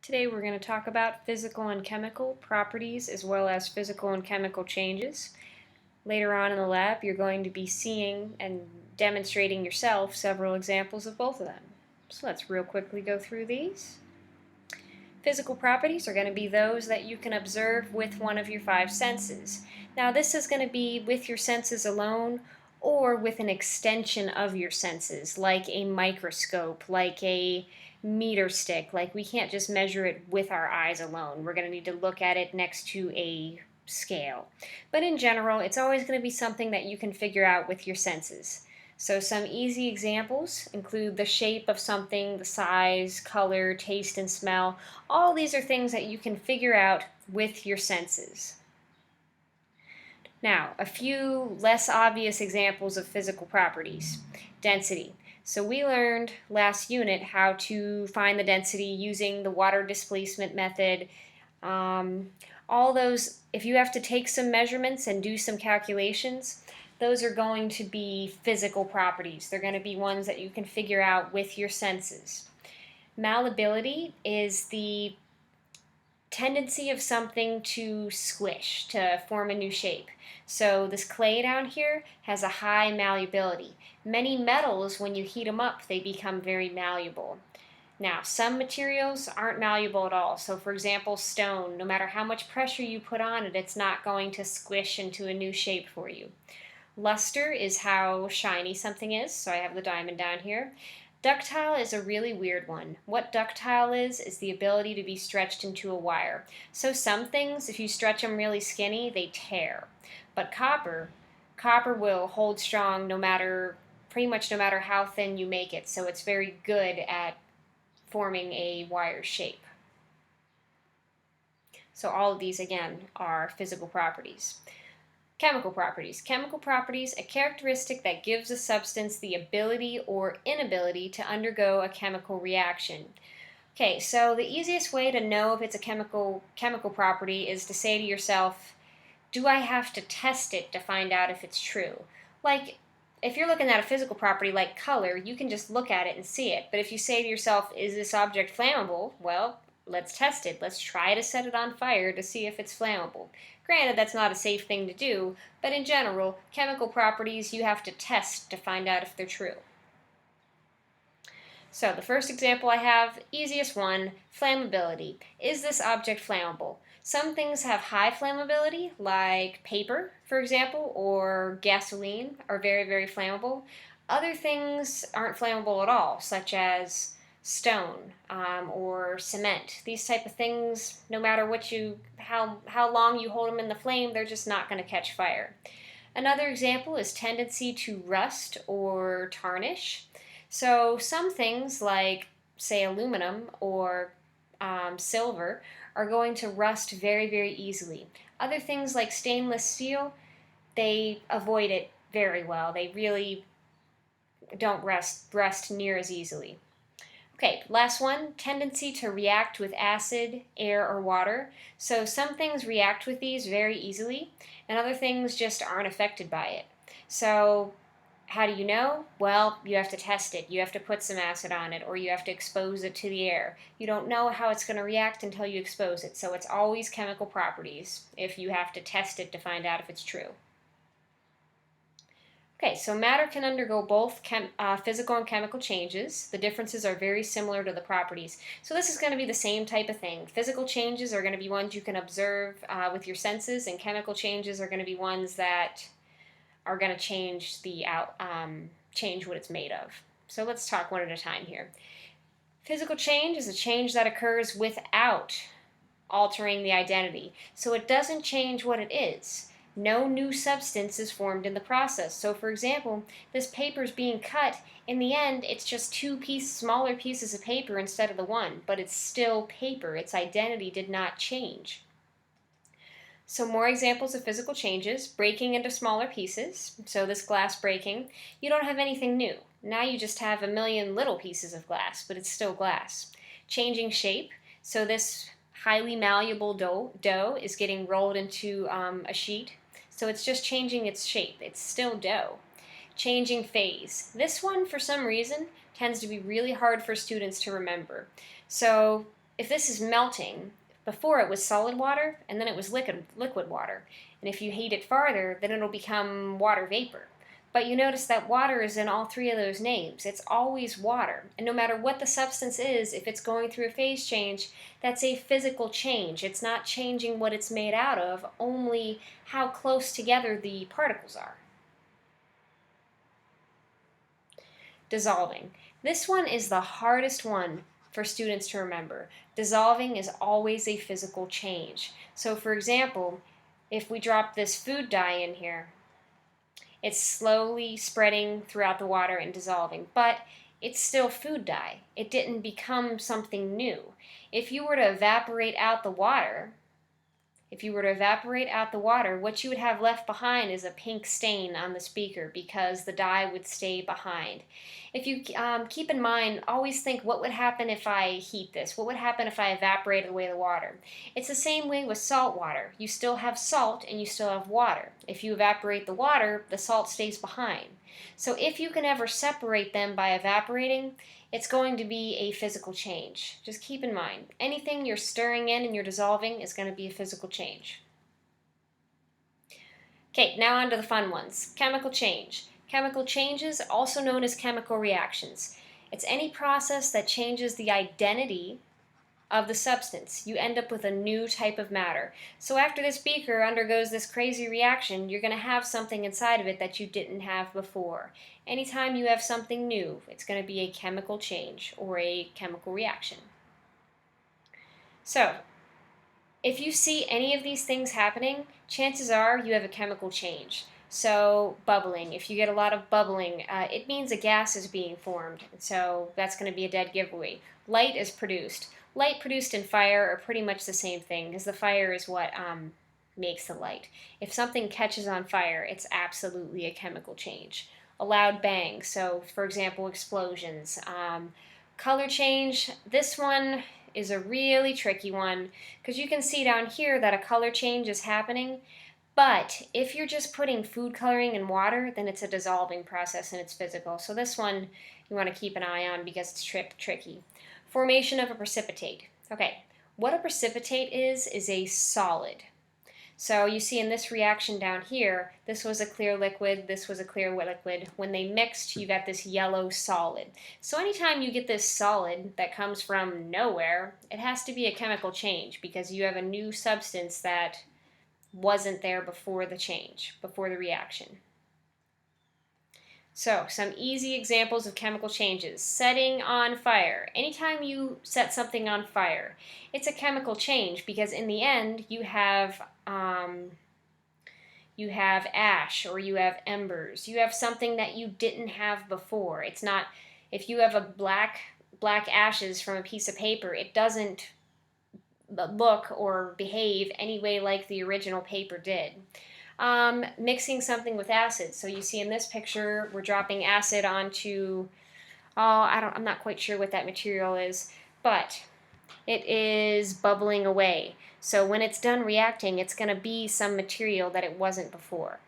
Today we're going to talk about physical and chemical properties as well as physical and chemical changes. Later on in the lab you're going to be seeing and demonstrating yourself several examples of both of them. So let's real quickly go through these. Physical properties are going to be those that you can observe with one of your five senses. Now this is going to be with your senses alone or with an extension of your senses, like a microscope, like a meter stick. Like we can't just measure it with our eyes alone. We're going to need to look at it next to a scale. But in general, it's always going to be something that you can figure out with your senses. So some easy examples include the shape of something, the size, color, taste, and smell. All these are things that you can figure out with your senses. Now, a few less obvious examples of physical properties. Density. So we learned last unit how to find the density using the water displacement method. All those, if you have to take some measurements and do some calculations, those are going to be physical properties. They're going to be ones that you can figure out with your senses. Malleability is the tendency of something to squish, to form a new shape. So this clay down here has a high malleability. Many metals, when you heat them up, they become very malleable. Now, some materials aren't malleable at all. So for example, stone, no matter how much pressure you put on it, it's not going to squish into a new shape for you. Luster is how shiny something is, so I have the diamond down here. Ductile is a really weird one. What ductile is the ability to be stretched into a wire. So some things, if you stretch them really skinny, they tear. But copper will hold strong pretty much no matter how thin you make it. So it's very good at forming a wire shape. So all of these, again, are physical properties. Chemical properties. Chemical properties, a characteristic that gives a substance the ability or inability to undergo a chemical reaction. Okay, so the easiest way to know if it's a chemical property is to say to yourself, do I have to test it to find out if it's true? Like, if you're looking at a physical property like color, you can just look at it and see it. But if you say to yourself, is this object flammable? Well, let's test it. Let's try to set it on fire to see if it's flammable. Granted, that's not a safe thing to do, but in general, chemical properties you have to test to find out if they're true. So the first example I have, easiest one, flammability. Is this object flammable? Some things have high flammability, like paper, for example, or gasoline are very, very flammable. Other things aren't flammable at all, such as stone or cement. These type of things, no matter how long you hold them in the flame, they're just not going to catch fire. Another example is tendency to rust or tarnish. So some things like, say, aluminum or silver are going to rust very, very easily. Other things like stainless steel, they avoid it very well. They really don't rust near as easily. Okay, last one, tendency to react with acid, air, or water. So some things react with these very easily, and other things just aren't affected by it. So how do you know? Well, you have to test it. You have to put some acid on it, or you have to expose it to the air. You don't know how it's going to react until you expose it. So it's always chemical properties if you have to test it to find out if it's true. Okay, so matter can undergo both physical and chemical changes. The differences are very similar to the properties. So this is going to be the same type of thing. Physical changes are going to be ones you can observe with your senses, and chemical changes are going to be ones that are going to change change what it's made of. So let's talk one at a time here. Physical change is a change that occurs without altering the identity. So it doesn't change what it is. No new substance is formed in the process. So for example, this paper is being cut. In the end, it's just two smaller pieces of paper instead of the one, but it's still paper. Its identity did not change. So more examples of physical changes, breaking into smaller pieces. So this glass breaking, you don't have anything new. Now you just have a million little pieces of glass, but it's still glass. Changing shape, so this highly malleable dough is getting rolled into a sheet. So it's just changing its shape. It's still dough. Changing phase. This one, for some reason, tends to be really hard for students to remember. So if this is melting, before it was solid water and then it was liquid water. And if you heat it farther, then it'll become water vapor. But you notice that water is in all three of those names. It's always water. And no matter what the substance is, if it's going through a phase change, that's a physical change. It's not changing what it's made out of, only how close together the particles are. Dissolving. This one is the hardest one for students to remember. Dissolving is always a physical change. So for example, if we drop this food dye in here, it's slowly spreading throughout the water and dissolving, but it's still food dye. It didn't become something new. If you were to evaporate out the water, what you would have left behind is a pink stain on the speaker because the dye would stay behind. If you keep in mind, always think, what would happen if I heat this? What would happen if I evaporated away the water? It's the same way with salt water. You still have salt and you still have water. If you evaporate the water, the salt stays behind. So if you can ever separate them by evaporating, it's going to be a physical change. Just keep in mind, anything you're stirring in and you're dissolving is going to be a physical change. Okay, now on to the fun ones. Chemical change. Chemical changes, also known as chemical reactions. It's any process that changes the identity of the substance. You end up with a new type of matter. So after this beaker undergoes this crazy reaction, you're going to have something inside of it that you didn't have before. Anytime you have something new, it's going to be a chemical change or a chemical reaction. So, if you see any of these things happening, chances are you have a chemical change. So, bubbling. If you get a lot of bubbling, it means a gas is being formed. So, that's going to be a dead giveaway. Light is produced. Light produced in fire are pretty much the same thing, because the fire is what makes the light. If something catches on fire, it's absolutely a chemical change. A loud bang, so for example, explosions. Color change, this one is a really tricky one, because you can see down here that a color change is happening, but if you're just putting food coloring in water, then it's a dissolving process and it's physical. So this one you want to keep an eye on because it's tricky. Formation of a precipitate. Okay, what a precipitate is a solid. So you see in this reaction down here, this was a clear liquid, this was a clear liquid. When they mixed, you got this yellow solid. So anytime you get this solid that comes from nowhere, it has to be a chemical change because you have a new substance that wasn't there before the change, before the reaction. So, some easy examples of chemical changes. Setting on fire. Anytime you set something on fire, it's a chemical change because in the end you have ash or you have embers. You have something that you didn't have before. It's not, if you have a black ashes from a piece of paper, it doesn't look or behave any way like the original paper did. Mixing something with acid. So you see in this picture, we're dropping acid onto, I'm not quite sure what that material is, but it is bubbling away. So when it's done reacting, it's going to be some material that it wasn't before.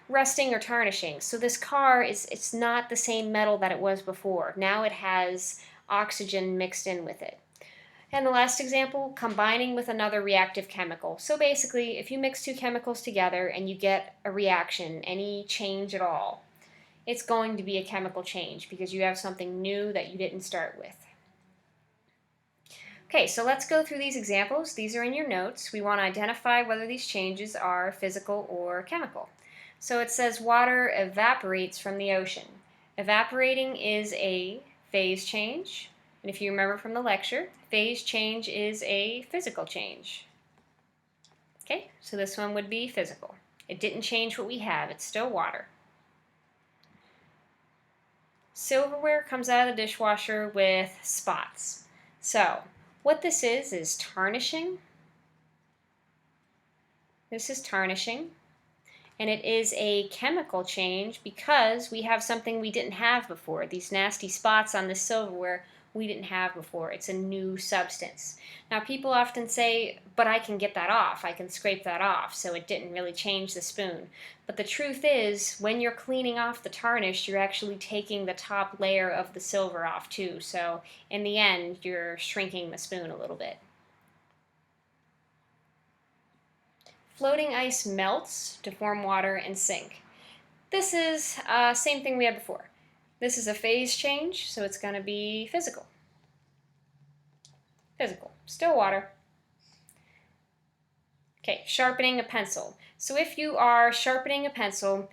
Rusting or tarnishing. So this car it's not the same metal that it was before. Now it has oxygen mixed in with it. And the last example, combining with another reactive chemical. So basically, if you mix two chemicals together and you get a reaction, any change at all, it's going to be a chemical change because you have something new that you didn't start with. Okay, so let's go through these examples. These are in your notes. We want to identify whether these changes are physical or chemical. So it says water evaporates from the ocean. Evaporating is a phase change. And if you remember from the lecture, phase change is a physical change. Okay, so this one would be physical. It didn't change what we have, it's still water. Silverware comes out of the dishwasher with spots. So, what this is tarnishing. This is tarnishing. And it is a chemical change because we have something we didn't have before. These nasty spots on the silverware, we didn't have before. It's a new substance. Now, people often say, but I can get that off. I can scrape that off, so it didn't really change the spoon. But the truth is, when you're cleaning off the tarnish, you're actually taking the top layer of the silver off too. So in the end, you're shrinking the spoon a little bit. Floating ice melts to form water and sink. This is same thing we had before. This is a phase change, so it's going to be physical. Physical, still water. Okay, sharpening a pencil. So if you are sharpening a pencil,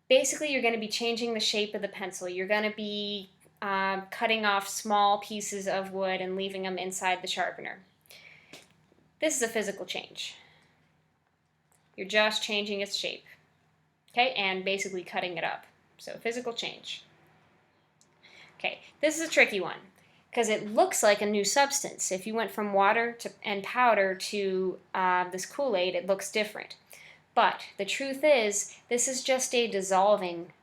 basically you're going to be changing the shape of the pencil. You're going to be cutting off small pieces of wood and leaving them inside the sharpener. This is a physical change. You're just changing its shape, okay, and basically cutting it up. So physical change. Okay, this is a tricky one because it looks like a new substance. If you went from water and powder to this Kool-Aid, it looks different. But the truth is, this is just a dissolving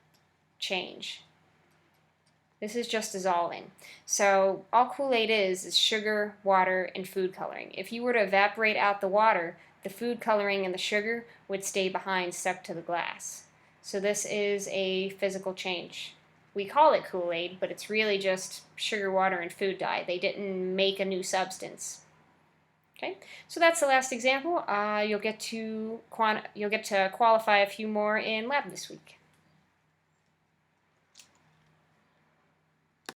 change. This is just dissolving. So all Kool-Aid is sugar, water, and food coloring. If you were to evaporate out the water, the food coloring and the sugar would stay behind, stuck to the glass. So this is a physical change. We call it Kool-Aid, but it's really just sugar, water, and food dye. They didn't make a new substance. Okay, so that's the last example. You'll get to qualify a few more in lab this week.